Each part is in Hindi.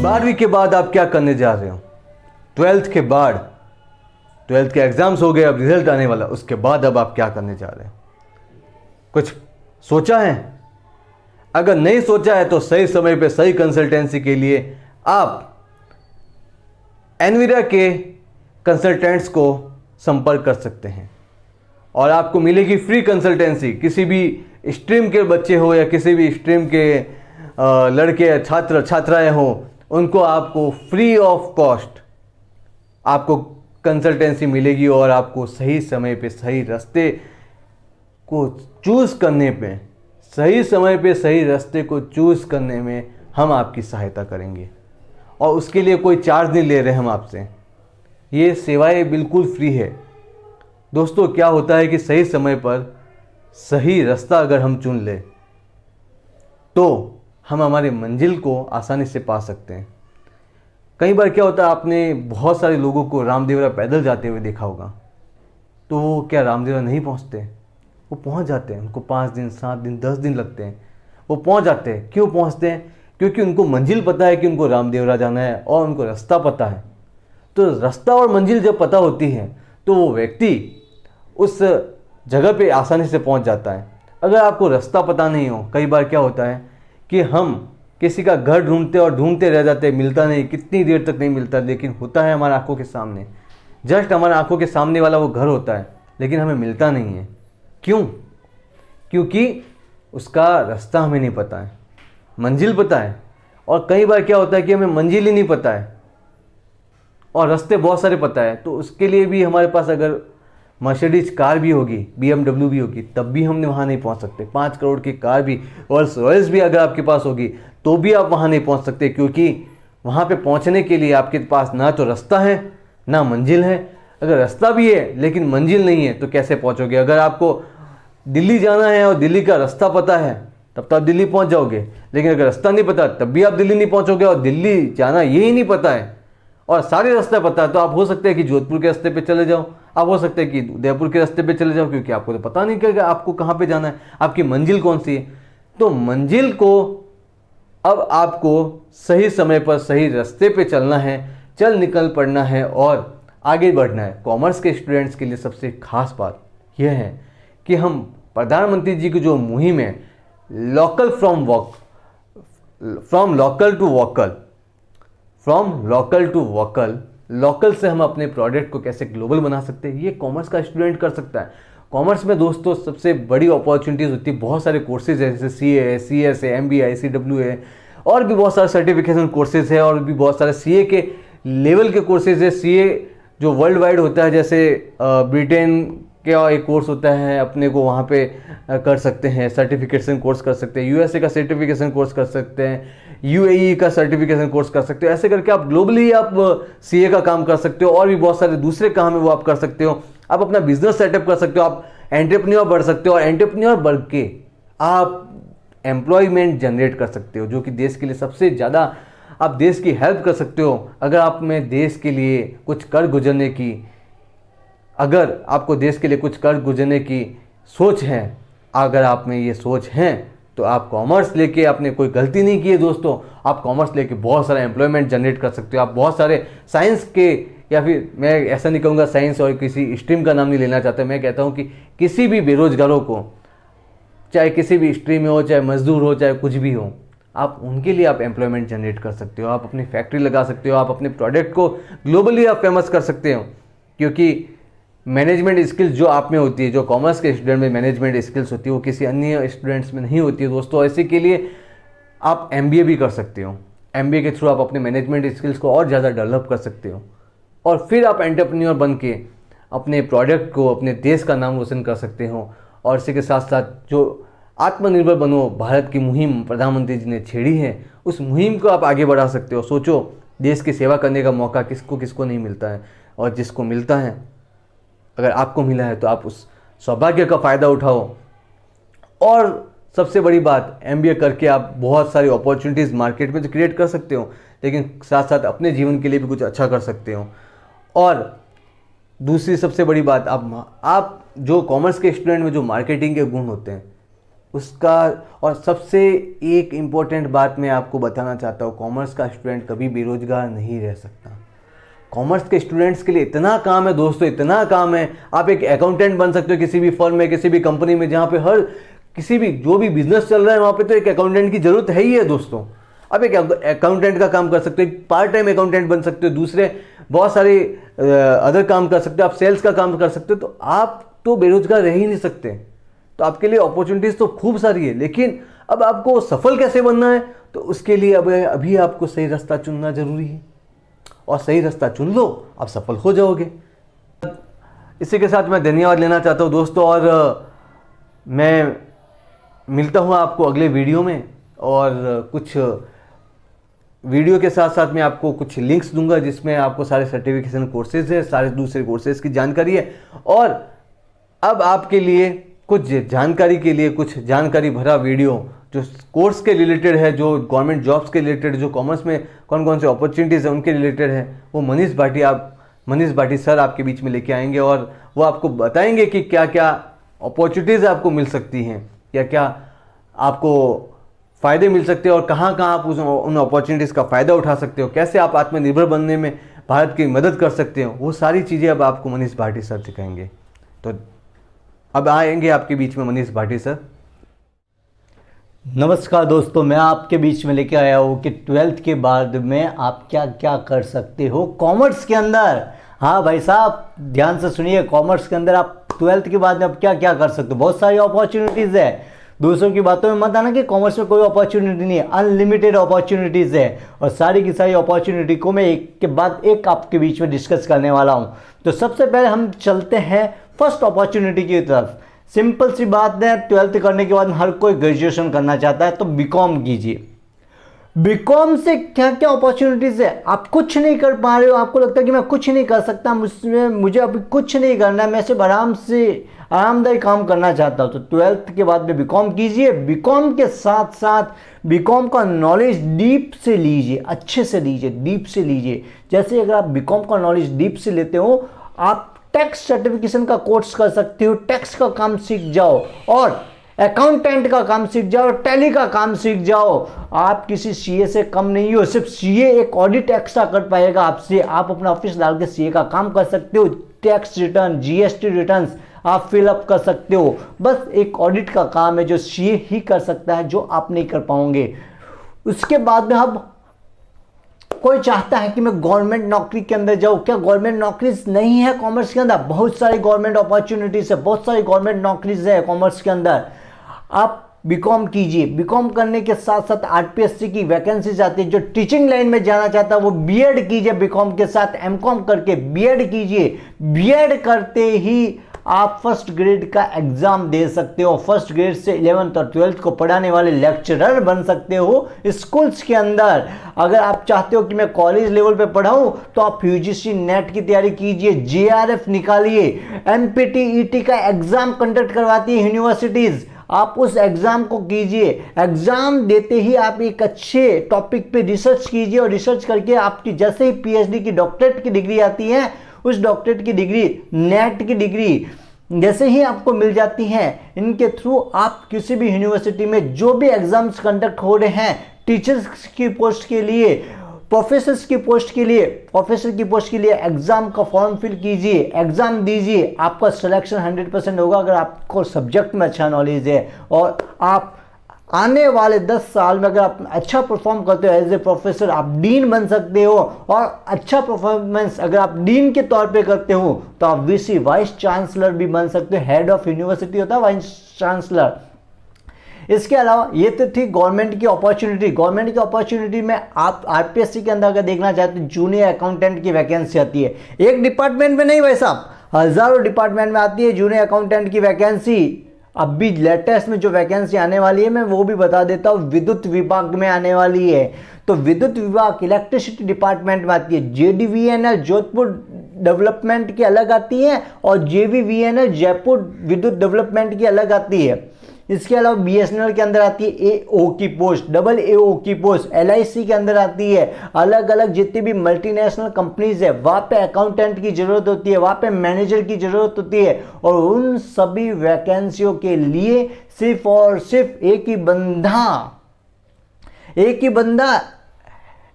12वीं के बाद आप क्या करने जा रहे हो? 12th के बाद, 12th के एग्जाम्स हो गए, अब रिजल्ट आने वाला, उसके बाद अब आप क्या करने जा रहे हो? कुछ सोचा है? अगर नहीं सोचा है तो सही समय पे सही कंसल्टेंसी के लिए आप एनवीरा के कंसल्टेंट्स को संपर्क कर सकते हैं और आपको मिलेगी फ्री कंसल्टेंसी। किसी भी स्ट्रीम के बच्चे हो या किसी भी स्ट्रीम के लड़के छात्र छात्राएं हो, उनको आपको फ्री ऑफ कॉस्ट आपको कंसल्टेंसी मिलेगी और आपको सही समय पे सही रास्ते को चूज़ करने पे, सही समय पे सही रास्ते को चूज़ करने में हम आपकी सहायता करेंगे और उसके लिए कोई चार्ज नहीं ले रहे हम आपसे। ये सेवाएं बिल्कुल फ्री है। दोस्तों, क्या होता है कि सही समय पर सही रास्ता अगर हम चुन ले तो हम हमारी मंजिल को आसानी से पा सकते हैं। कई बार क्या होता है, आपने बहुत सारे लोगों को रामदेवरा पैदल जाते हुए देखा होगा, तो वो क्या रामदेवरा नहीं पहुंचते? वो पहुंच जाते हैं। उनको 5 दिन 7 दिन 10 दिन लगते हैं, वो पहुंच जाते हैं। क्यों पहुंचते हैं? क्योंकि उनको मंजिल पता है कि उनको रामदेवरा जाना है और उनको रास्ता पता है। तो रास्ता और मंजिल जब पता होती है तो वो व्यक्ति उस जगह पे आसानी से पहुंच जाता है। अगर आपको रास्ता पता नहीं हो, कई बार क्या होता है कि हम किसी का घर ढूंढते और ढूंढते रह जाते, मिलता नहीं, कितनी देर तक नहीं मिलता, लेकिन होता है हमारी आंखों के सामने, जस्ट हमारी आंखों के सामने वाला वो घर होता है, लेकिन हमें मिलता नहीं है। क्यों? क्योंकि उसका रास्ता हमें नहीं पता है, मंजिल पता है। और कई बार क्या होता है कि हमें मंजिल ही नहीं पता है और रास्ते बहुत सारे पता है। तो उसके लिए भी हमारे पास अगर मर्सिडीज कार भी होगी, BMW भी होगी, तब भी हम वहाँ नहीं पहुँच सकते। 5 करोड़ की कार भी, रोल्स रॉयल्स भी अगर आपके पास होगी तो भी आप वहाँ नहीं पहुँच सकते, क्योंकि वहाँ पे पहुँचने के लिए आपके पास ना तो रास्ता है ना मंजिल है। अगर रास्ता भी है लेकिन मंजिल नहीं है तो कैसे पहुँचोगे? अगर आपको दिल्ली जाना है और दिल्ली का रास्ता पता है तब तो आप दिल्ली पहुँच जाओगे, लेकिन अगर रास्ता नहीं पता तब भी आप दिल्ली नहीं पहुँचोगे। और दिल्ली जाना यही नहीं पता है और सारे रास्ते पता है, तो आप हो सकते हैं कि जोधपुर के रास्ते पे चले जाओ, आप हो सकते हैं कि उदयपुर के रास्ते पे चले जाओ, क्योंकि आपको तो पता नहीं कि आपको कहाँ पे जाना है, आपकी मंजिल कौन सी है। तो मंजिल को अब आपको सही समय पर सही रास्ते पे चलना है, चल निकल पड़ना है और आगे बढ़ना है। कॉमर्स के स्टूडेंट्स के लिए सबसे खास बात यह है कि हम प्रधानमंत्री जी की जो मुहिम है, local from local to vocal, from local to vocal, local से हम अपने प्रोडक्ट को कैसे ग्लोबल बना सकते हैं, ये कॉमर्स का स्टूडेंट कर सकता है। कॉमर्स में दोस्तों सबसे बड़ी अपॉर्चुनिटीज़ होती है, बहुत सारे कोर्सेज है, जैसे CA है, CS है, MBA, ICW है, और भी बहुत सारे सर्टिफिकेशन कोर्सेज है, और भी बहुत सारे CA के लेवल के कोर्सेज है। CA जो वर्ल्ड वाइड होता है, जैसे ब्रिटेन का एक कोर्स होता है, अपने को वहाँ पे कर सकते हैं, सर्टिफिकेशन कोर्स कर सकते हैं, USA का सर्टिफिकेशन कोर्स कर सकते हैं, UAE का सर्टिफिकेशन कोर्स कर सकते हो। ऐसे करके आप ग्लोबली आप CA का काम कर सकते हो, और भी बहुत सारे दूसरे काम है वो आप कर सकते हो। आप अपना बिजनेस सेटअप कर सकते हो, आप एंटरप्रेन्योर बढ़ सकते हो, और एंटरप्रेन्योर बढ़ के आप एम्प्लॉयमेंट जनरेट कर सकते हो, जो कि देश के लिए सबसे ज़्यादा आप देश की हेल्प कर सकते हो। अगर आप में देश के लिए कुछ कर गुजरने की, अगर आपको देश के लिए कुछ कर गुजरने की सोच है, अगर आप में ये सोच है, तो आप कॉमर्स लेके आपने कोई गलती नहीं की है दोस्तों। आप कॉमर्स लेके बहुत सारा एम्प्लॉयमेंट जनरेट कर सकते हो। आप बहुत सारे साइंस के, या फिर मैं ऐसा नहीं कहूँगा साइंस और किसी स्ट्रीम का नाम नहीं लेना चाहता, मैं कहता हूँ कि किसी भी बेरोजगारों को, चाहे किसी भी स्ट्रीम में हो, चाहे मजदूर हो, चाहे कुछ भी हो, आप उनके लिए आप एम्प्लॉयमेंट जनरेट कर सकते हो। आप अपनी फैक्ट्री लगा सकते हो, आप अपने प्रोडक्ट को ग्लोबली आप फेमस कर सकते हो, क्योंकि मैनेजमेंट स्किल्स जो आप में होती है, जो कॉमर्स के स्टूडेंट में मैनेजमेंट स्किल्स होती है, वो किसी अन्य स्टूडेंट्स में नहीं होती है दोस्तों। ऐसे के लिए आप MBA भी कर सकते हो। MBA के थ्रू आप अपने मैनेजमेंट स्किल्स को और ज़्यादा डेवलप कर सकते हो, और फिर आप एंटरप्रेन्योर बन के अपने प्रोडक्ट को, अपने देश का नाम रोशन कर सकते हो। और इसी के साथ साथ जो आत्मनिर्भर बनो भारत की मुहिम प्रधानमंत्री जी ने छेड़ी है, उस मुहिम को आप आगे बढ़ा सकते हो। सोचो, देश की सेवा करने का मौका किसको किसको नहीं मिलता है, और जिसको मिलता है, अगर आपको मिला है तो आप उस सौभाग्य का फ़ायदा उठाओ। और सबसे बड़ी बात, MBA करके आप बहुत सारी अपॉर्चुनिटीज़ मार्केट में तो क्रिएट कर सकते हो, लेकिन साथ साथ अपने जीवन के लिए भी कुछ अच्छा कर सकते हो। और दूसरी सबसे बड़ी बात, आप जो कॉमर्स के स्टूडेंट में जो मार्केटिंग के गुण होते हैं, उसका। और सबसे एक इम्पोर्टेंट बात मैं आपको बताना चाहता हूँ, कॉमर्स का स्टूडेंट कभी बेरोजगार नहीं रह सकता। कॉमर्स के स्टूडेंट्स के लिए इतना काम है दोस्तों, इतना काम है। आप एक अकाउंटेंट बन सकते हो किसी भी फर्म में, किसी भी कंपनी में, जहाँ पे हर किसी भी जो भी बिजनेस चल रहा है वहाँ पे तो एक अकाउंटेंट की जरूरत है ही है दोस्तों। आप एक अकाउंटेंट का काम कर सकते हो, एक पार्ट टाइम अकाउंटेंट बन सकते हो, दूसरे बहुत सारे अदर काम कर सकते हो, आप सेल्स का काम कर सकते हो, तो आप तो बेरोजगार रह ही नहीं सकते। तो आपके लिए अपॉर्चुनिटीज तो खूब सारी है, लेकिन अब आपको सफल कैसे बनना है, तो उसके लिए अब अभी आपको सही रास्ता चुनना जरूरी है, और सही रास्ता चुन लो, आप सफल हो जाओगे। इसी के साथ मैं धन्यवाद लेना चाहता हूँ दोस्तों, और मैं मिलता हूँ आपको अगले वीडियो में, और कुछ वीडियो के साथ साथ मैं आपको कुछ लिंक्स दूंगा जिसमें आपको सारे सर्टिफिकेशन कोर्सेज है, सारे दूसरे कोर्सेज की जानकारी है। और अब आपके लिए कुछ जानकारी के लिए कुछ जानकारी भरा वीडियो जो कोर्स के रिलेटेड है, जो गवर्नमेंट जॉब्स के रिलेटेड, जो कॉमर्स में कौन कौन से अपॉर्चुनिटीज़ है उनके रिलेटेड है, वो मनीष भाटी सर आपके बीच में लेके आएंगे, और वो आपको बताएंगे कि क्या क्या अपॉर्चुनिटीज़ आपको मिल सकती हैं, क्या क्या आपको फ़ायदे मिल सकते हैं, और कहाँ कहाँ आप उन अपॉर्चुनिटीज़ का फ़ायदा उठा सकते हो, कैसे आप आत्मनिर्भर बनने में भारत की मदद कर सकते हो। वो सारी चीज़ें अब आपको मनीष भाटी सर सिखाएंगे। तो अब आएंगे आपके बीच में मनीष भाटी सर। नमस्कार दोस्तों, मैं आपके बीच में लेके आया हूँ कि 12th के बाद में आप क्या क्या कर सकते हो कॉमर्स के अंदर। हाँ भाई साहब, ध्यान से सुनिए, कॉमर्स के अंदर आप 12th के बाद में आप क्या क्या कर सकते हो। बहुत सारी अपॉर्चुनिटीज़ है, दूसरों की बातों में मत आना कि कॉमर्स में कोई अपॉर्चुनिटी नहीं है, अनलिमिटेड अपॉर्चुनिटीज़ है, और सारी की सारी अपॉर्चुनिटी को मैं एक के बाद एक आपके बीच में डिस्कस करने वाला हूँ। तो सबसे पहले हम चलते हैं फर्स्ट अपॉर्चुनिटी की तरफ। सिंपल सी बात है, 12th करने के बाद हर कोई ग्रेजुएशन करना चाहता है, तो बीकॉम कीजिए। बीकॉम से क्या क्या अपॉर्चुनिटीज़ है, आप कुछ नहीं कर पा रहे हो, आपको लगता है कि मैं कुछ नहीं कर सकता, मुझे अभी कुछ नहीं करना है, मैं सिर्फ आरामदायी काम करना चाहता हूँ, तो 12th के बाद में बीकॉम कीजिए। बीकॉम के साथ साथ बीकॉम का नॉलेज डीप से लीजिए, अच्छे से लीजिए, डीप से लीजिए। जैसे अगर आप बीकॉम का नॉलेज डीप से लेते हो, आप टैक्स सर्टिफिकेशन का कोर्स कर सकते हो, टैक्स का काम सीख जाओ, और अकाउंटेंट का काम सीख जाओ, टैली का काम सीख जाओ। आप किसी सीए से कम नहीं हो, सिर्फ सीए एक ऑडिट एक्स्ट्रा कर पाएगा आपसे, आप अपना ऑफिस डाल के सीए का काम कर सकते हो। टैक्स रिटर्न, जीएसटी रिटर्न्स आप फिलअप कर सकते हो। बस एक ऑडिट का काम है जो सीए ही कर सकता है, जो आप नहीं कर पाओगे। उसके बाद में अब कोई चाहता है कि मैं गवर्नमेंट नौकरी के अंदर जाऊं, क्या गवर्नमेंट नौकरी नहीं है कॉमर्स के अंदर? बहुत सारी गवर्नमेंट अपॉर्चुनिटीज है, बहुत सारी गवर्नमेंट नौकरीज है कॉमर्स के अंदर। आप बीकॉम कीजिए, बीकॉम करने के साथ साथ आरपीएससी की वैकेंसीज आती है। जो टीचिंग लाइन में जाना चाहता है वो बीएड कीजिए, बीकॉम के साथ एमकॉम करके बीएड कीजिए। बीएड करते ही आप फर्स्ट ग्रेड का एग्जाम दे सकते हो, फर्स्ट ग्रेड से 11th और 12th को पढ़ाने वाले लेक्चरर बन सकते हो स्कूल्स के अंदर। अगर आप चाहते हो कि मैं कॉलेज लेवल पे पढ़ाऊं, तो आप यूजीसी नेट की तैयारी कीजिए, जेआरएफ निकालिए, एमपीटीईटी का एग्जाम कंडक्ट करवाती है यूनिवर्सिटीज, आप उस एग्जाम को कीजिए। एग्जाम देते ही आप एक अच्छे टॉपिक पे रिसर्च कीजिए, और रिसर्च करके आपकी जैसे ही पीएचडी की डॉक्टरेट की डिग्री आती है, उस डॉक्टरेट की डिग्री, नेट की डिग्री जैसे ही आपको मिल जाती है, इनके थ्रू आप किसी भी यूनिवर्सिटी में जो भी एग्जाम्स कंडक्ट हो रहे हैं, टीचर्स की पोस्ट के लिए, प्रोफेसर की पोस्ट के लिए एग्जाम का फॉर्म फिल कीजिए, एग्जाम दीजिए। आपका सिलेक्शन 100% होगा अगर आपको सब्जेक्ट में अच्छा नॉलेज है, और आप आने वाले 10 साल में अगर आप अच्छा परफॉर्म करते हो एज ए प्रोफेसर, आप डीन बन सकते हो। और अच्छा परफॉर्मेंस अगर आप डीन के तौर पे करते हो, तो आप वीसी वाइस चांसलर भी बन सकते हो। हेड ऑफ यूनिवर्सिटी होता है वाइस चांसलर। इसके अलावा ये तो थी गवर्नमेंट की अपॉर्चुनिटी। गवर्नमेंट की अपॉर्चुनिटी में आप आरपीएससी के अंदर अगर देखना चाहते हो, जूनियर अकाउंटेंट की वैकेंसी आती है। एक डिपार्टमेंट में नहीं भाई साहब, हजारों डिपार्टमेंट में आती है जूनियर अकाउंटेंट की वैकेंसी। अब भी लेटेस्ट में जो वैकेंसी आने वाली है मैं वो भी बता देता हूँ, विद्युत विभाग में आने वाली है। तो विद्युत विभाग इलेक्ट्रिसिटी डिपार्टमेंट में आती है। जेडीवीएनएल जोधपुर डेवलपमेंट की अलग आती है, और जेवीवीएनएल जयपुर विद्युत डेवलपमेंट की अलग आती है। इसके अलावा BSNL के अंदर आती है AO की पोस्ट, डबल AO की पोस्ट, LIC के अंदर आती है, अलग अलग जितनी भी मल्टीनेशनल कंपनीज है वहाँ पे अकाउंटेंट की जरूरत होती है, वहाँ पे मैनेजर की जरूरत होती है। और उन सभी वैकेंसियों के लिए सिर्फ और सिर्फ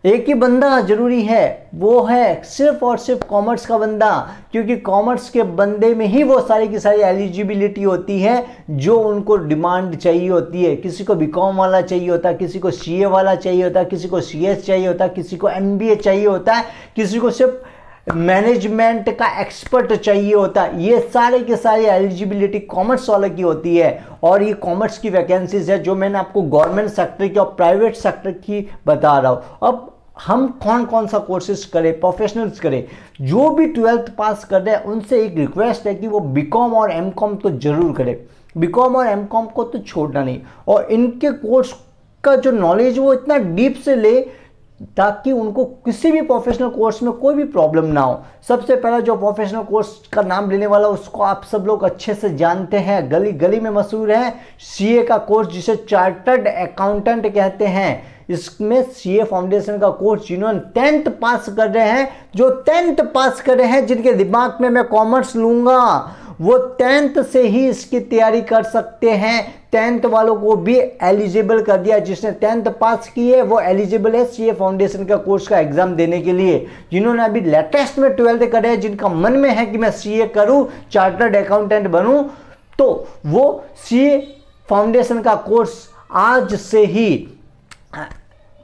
एक ही बंदा जरूरी है, वो है सिर्फ और सिर्फ कॉमर्स का बंदा, क्योंकि कॉमर्स के बंदे में ही वो सारी की सारी एलिजिबिलिटी होती है जो उनको डिमांड चाहिए होती है। किसी को बीकॉम वाला चाहिए होता है, किसी को CA वाला चाहिए होता है, किसी को CS चाहिए होता है, किसी को MBA चाहिए होता है, किसी को सिर्फ मैनेजमेंट का एक्सपर्ट चाहिए होता है। ये सारे के सारे एलिजिबिलिटी कॉमर्स वाले की होती है। और ये कॉमर्स की वैकेंसीज है जो मैंने आपको गवर्नमेंट सेक्टर की और प्राइवेट सेक्टर की बता रहा हूं। अब हम कौन कौन सा कोर्सेज करें, प्रोफेशनल्स करें, जो भी 12th पास कर रहे हैं उनसे एक रिक्वेस्ट है कि वो BCom और MCom तो जरूर करें। BCom और MCom को तो छोड़ना नहीं, और इनके कोर्स का जो नॉलेज वो इतना डीप से ले ताकि उनको किसी भी प्रोफेशनल कोर्स में कोई भी प्रॉब्लम ना हो। सबसे पहला जो प्रोफेशनल कोर्स का नाम लेने वाला उसको आप सब लोग अच्छे से जानते हैं, गली गली में मशहूर है, CA का कोर्स जिसे चार्टर्ड अकाउंटेंट कहते हैं। इसमें CA फाउंडेशन का कोर्स जिन्होंने 10th पास कर रहे हैं, जो 10th पास कर रहे हैं, जिनके दिमाग में मैं कॉमर्स लूंगा, वो 10th से ही इसकी तैयारी कर सकते हैं। 10th वालों को भी एलिजिबल कर दिया, जिसने 10th पास की है वो एलिजिबल है CA फाउंडेशन का कोर्स का एग्जाम देने के लिए। जिन्होंने अभी लेटेस्ट में 12th करे हैं, जिनका मन में है कि मैं CA करूं, चार्टर्ड अकाउंटेंट बनूं, तो वो CA फाउंडेशन का कोर्स आज से ही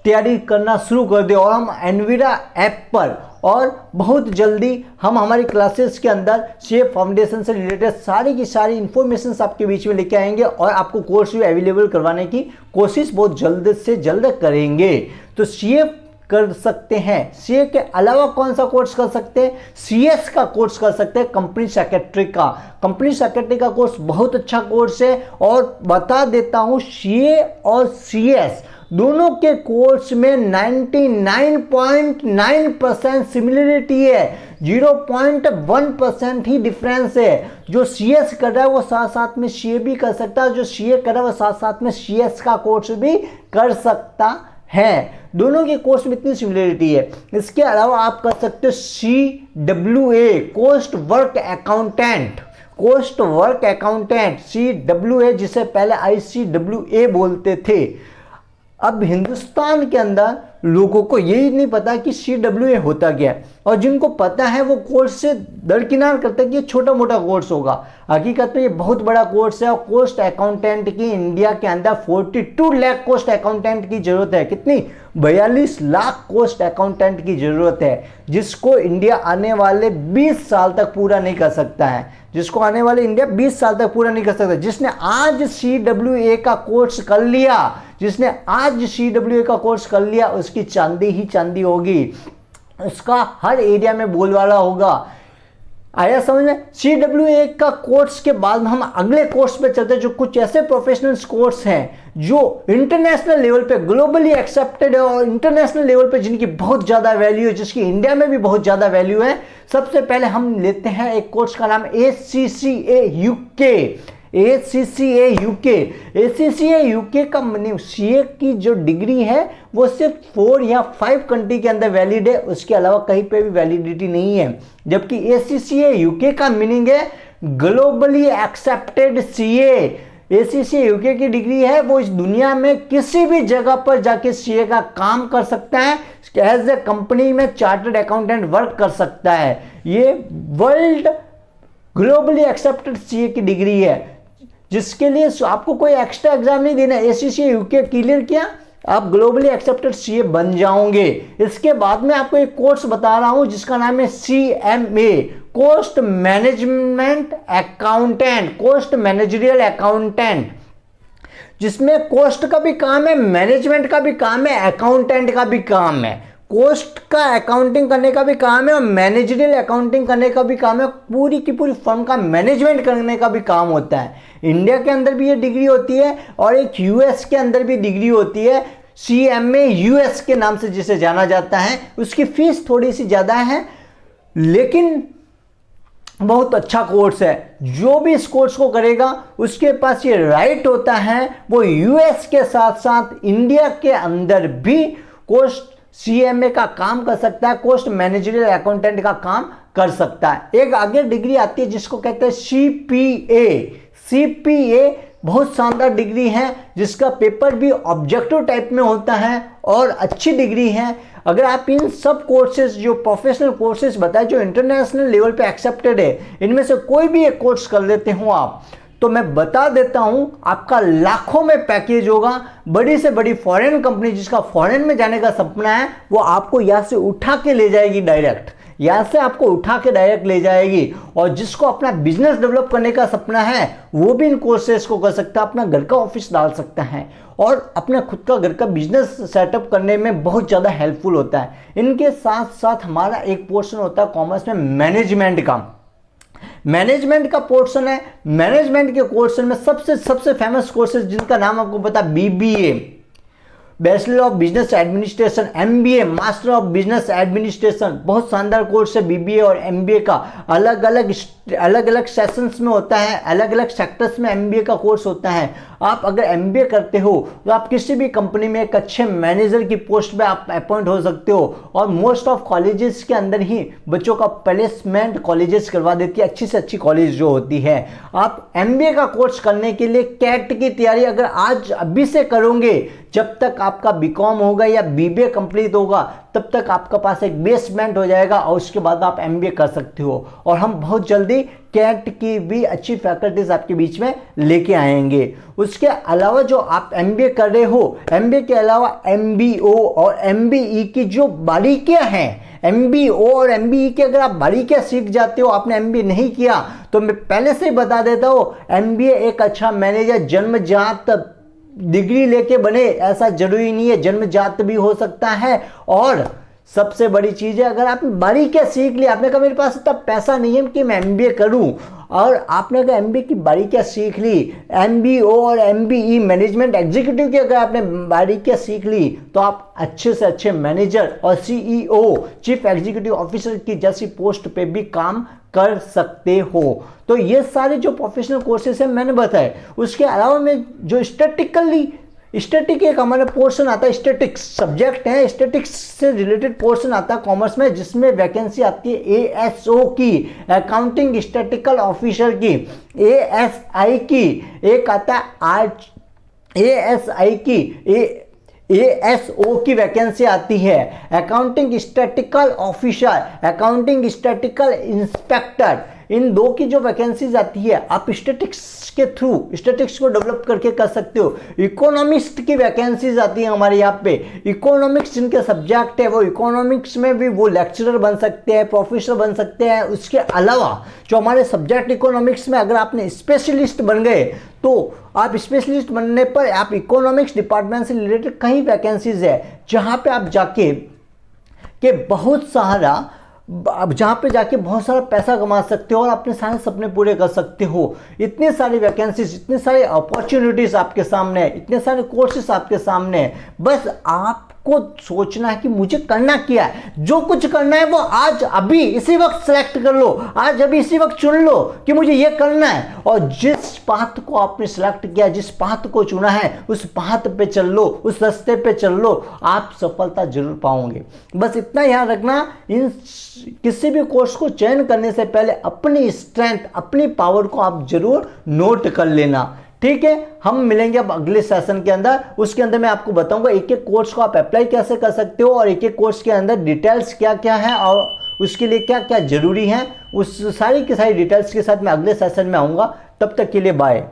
तैयारी करना शुरू कर दे। और हम एनवीरा ऐप पर और बहुत जल्दी हम हमारी क्लासेस के अंदर CA फाउंडेशन से रिलेटेड सारी की सारी इंफॉर्मेशन आपके बीच में लेके आएंगे और आपको कोर्स भी अवेलेबल करवाने की कोशिश बहुत जल्द से जल्द करेंगे। तो CA कर सकते हैं। CA के अलावा कौन सा कोर्स कर सकते हैं? CS का कोर्स कर सकते हैं, कंपनी सेक्रेटरी का। कंपनी सेक्रेटरी का कोर्स बहुत अच्छा कोर्स है। और बता देता हूं, CA और CS दोनों के कोर्स में 99.9% सिमिलरिटी है, 0.1% ही डिफरेंस है। जो CS कर रहा है वो साथ साथ में CA भी कर सकता है, जो CA कर रहा है वो साथ साथ में CS का कोर्स भी कर सकता है। दोनों के कोर्स में इतनी सिमिलरिटी है। इसके अलावा आप कर सकते हो CWA, cost work accountant, CWA, जिसे पहले ICWA बोलते थे। अब हिंदुस्तान के अंदर लोगों को यही नहीं पता कि CWA होता क्या है, और जिनको पता है वो कोर्स से दरकिनार करते हैं कि ये छोटा मोटा कोर्स होगा। हकीकत में ये बहुत बड़ा कोर्स है। और कोस्ट अकाउंटेंट की इंडिया के अंदर 42 लाख कोस्ट अकाउंटेंट की जरूरत है। कितनी? 42 लाख कोस्ट अकाउंटेंट की जरूरत है, जिसको इंडिया आने वाले 20 साल तक पूरा नहीं कर सकता है। जिसने आज CWA का कोर्स कर लिया, उसकी चांदी ही चांदी होगी, उसका हर एरिया में बोलबाला होगा। आया समझ में? CWA का कोर्स के बाद हम अगले कोर्स पे चलते हैं, जो कुछ ऐसे प्रोफेशनल कोर्स हैं जो इंटरनेशनल लेवल पे ग्लोबली एक्सेप्टेड है और इंटरनेशनल लेवल पे जिनकी बहुत ज्यादा वैल्यू है, जिसकी इंडिया में भी बहुत ज्यादा वैल्यू है। सबसे पहले हम लेते हैं एक कोर्स का नाम ACCA UK का CA की जो डिग्री है वो सिर्फ 4 या 5 कंट्री के अंदर वैलिड है, उसके अलावा कहीं पे भी वैलिडिटी नहीं है। जबकि ACCA UK का मीनिंग है globally accepted CA। ACCA UK की डिग्री है, वो इस दुनिया में किसी भी जगह पर जाके CA का काम कर सकता है, एज ए कंपनी में चार्टर्ड अकाउंटेंट वर्क कर सकता है। ये वर्ल्ड ग्लोबली एक्सेप्टेड CA की डिग्री है, जिसके लिए आपको कोई एक्स्ट्रा एग्जाम नहीं देना। ACCA UK क्लियर किया, आप ग्लोबली एक्सेप्टेड CA बन जाओगे। इसके बाद में आपको एक कोर्स बता रहा हूं जिसका नाम है CMA, कोस्ट मैनेजरियल अकाउंटेंट, जिसमें कोस्ट का भी काम है, मैनेजमेंट का भी काम है, अकाउंटेंट का भी काम है। कोस्ट का अकाउंटिंग करने का भी काम है और मैनेजरियल अकाउंटिंग करने का भी काम है। पूरी की पूरी फर्म का मैनेजमेंट करने का भी काम होता है। इंडिया के अंदर भी ये डिग्री होती है और एक US के अंदर भी डिग्री होती है, CMA US के नाम से जिसे जाना जाता है। उसकी फीस थोड़ी सी ज़्यादा है, लेकिन बहुत अच्छा कोर्स है। जो भी इस कोर्स को करेगा उसके पास ये राइट होता है, वो यूएस के साथ साथ इंडिया के अंदर भी कोस्ट सीएमए का काम कर सकता है, कोस्ट मैनेजरियल अकाउंटेंट का काम कर सकता है। एक आगे डिग्री आती है जिसको कहते हैं सीपीए। सीपीए बहुत शानदार डिग्री है जिसका पेपर भी ऑब्जेक्टिव टाइप में होता है और अच्छी डिग्री है। अगर आप इन सब कोर्सेज जो प्रोफेशनल कोर्सेज बताए जो इंटरनेशनल लेवल पे एक्सेप्टेड है, इनमें से कोई भी एक कोर्स कर लेते हो आप, तो मैं बता देता हूं आपका लाखों में पैकेज होगा। बड़ी से बड़ी फॉरेन कंपनी जिसका फॉरेन में जाने का सपना है वो आपको यहां से उठा के ले जाएगी डायरेक्ट, यहां से आपको उठा के डायरेक्ट ले जाएगी। और जिसको अपना बिजनेस डेवलप करने का सपना है वो भी इन कोर्सेज को कर सकता है, अपना घर का ऑफिस डाल सकता है और अपना खुद का घर का बिजनेस सेटअप करने में बहुत ज़्यादा हेल्पफुल होता है। इनके साथ साथ हमारा एक पोर्शन होता है कॉमर्स में मैनेजमेंट का। मैनेजमेंट का पोर्शन है। मैनेजमेंट के पोर्शन में सबसे फेमस कोर्सेज जिनका नाम आपको पता, BBA, bachelor of business administration, MBA, master of business administration, बहुत शानदार कोर्स है बीबीए और एमबीए का। अलग अलग सेशंस में होता है, अलग अलग सेक्टर्स में एमबीए का कोर्स होता है। आप अगर एमबीए करते हो तो आप किसी भी कंपनी में एक अच्छे मैनेजर की पोस्ट पे आप अपॉइंट हो सकते हो। और मोस्ट ऑफ कॉलेजेस के अंदर ही बच्चों का प्लेसमेंट कॉलेजेस करवा देती है, अच्छी से अच्छी कॉलेज जो होती है। आप एमबीए का कोर्स करने के लिए कैट की तैयारी अगर आज अभी से करोगे, जब तक आपका बीकॉम होगा या बीबीए कंप्लीट होगा तब तक आपका पास एक बेसमेंट हो जाएगा और उसके बाद आप एमबीए कर सकते हो। और हम बहुत जल्दी कैट की भी अच्छी फैकल्टीज आपके बीच में लेके आएंगे। उसके अलावा जो आप एमबीए कर रहे हो, एमबीए के अलावा एमबीओ और एमबीई की जो बारीकियां हैं, एमबीओ और एमबीई की अगर आप बारीकियां सीख जाते हो, आपने एमबीए नहीं किया तो मैं पहले से ही बता देता हूं, एमबीए एक अच्छा मैनेजर जन्मजात डिग्री लेके बने ऐसा जरूरी नहीं है, जन्मजात भी हो सकता है। और सबसे बड़ी चीज है, अगर आपने बारीकियां सीख ली, आपने कहा मेरे पास इतना पैसा नहीं है कि मैं एमबीए करूं, और आपने अगर एमबीए की बारीकियां सीख ली, एमबीओ और एमबीई मैनेजमेंट एग्जीक्यूटिव की अगर आपने बारीकियां सीख ली, तो आप अच्छे से अच्छे मैनेजर और सीईओ, चीफ एग्जीक्यूटिव ऑफिसर की जैसी पोस्ट पे भी काम कर सकते हो। तो ये सारे जो प्रोफेशनल कोर्सेज हैं मैंने बताए। उसके अलावा में जो स्टैटिक एक हमारा पोर्शन आता है, स्टैटिक्स सब्जेक्ट है, स्टैटिक्स से रिलेटेड पोर्शन आता है कॉमर्स में, जिसमें वैकेंसी आती है एएसओ की, अकाउंटिंग स्टैटिकल ऑफिसर की, एएसआई की, एक आता है एएसआई की, एएसओ की वैकेंसी आती है, accounting statistical officer, accounting statistical inspector. इन दो की जो वैकेंसीज आती है आप स्टैटिक्स के थ्रू स्टैटिक्स को डेवलप करके कर सकते हो। इकोनॉमिस्ट की वैकेंसीज आती है हमारे यहाँ पे, इकोनॉमिक्स जिनके सब्जेक्ट है वो इकोनॉमिक्स में भी वो लेक्चरर बन सकते हैं, प्रोफेसर बन सकते हैं। उसके अलावा जो हमारे सब्जेक्ट इकोनॉमिक्स में अगर आपने स्पेशलिस्ट बन गए तो आप स्पेशलिस्ट बनने पर आप इकोनॉमिक्स डिपार्टमेंट से रिलेटेड कई वैकेंसीज है जहाँ पे आप जाके बहुत सारा पैसा कमा सकते हो और अपने सारे सपने पूरे कर सकते हो। इतने सारी वैकेंसीज, इतने सारे अपॉर्चुनिटीज आपके सामने है, इतने सारे कोर्सेस आपके सामने है। बस आपको सोचना है कि मुझे करना क्या है। जो कुछ करना है वो आज अभी इसी वक्त सेलेक्ट कर लो, आज अभी इसी वक्त चुन लो कि मुझे ये करना है। और जिस पाथ को आपने सेलेक्ट किया, जिस पाथ को चुना है, उस पाथ पे चल लो, उस रास्ते पे चल लो, आप सफलता जरूर पाओगे। बस इतना याद रखना, किसी भी कोर्स को चयन करने से पहले अपनी स्ट्रेंथ, अपनी पावर को आप जरूर नोट कर लेना। ठीक है, हम मिलेंगे अब अगले सेशन के अंदर। उसके अंदर मैं आपको बताऊंगा एक एक कोर्स को आप अप्लाई कैसे कर सकते हो और एक एक कोर्स के अंदर डिटेल्स क्या क्या है और उसके लिए क्या क्या जरूरी है। उस सारी की सारी डिटेल्स के साथ मैं अगले सेशन में आऊंगा। तब तक के लिए बाय।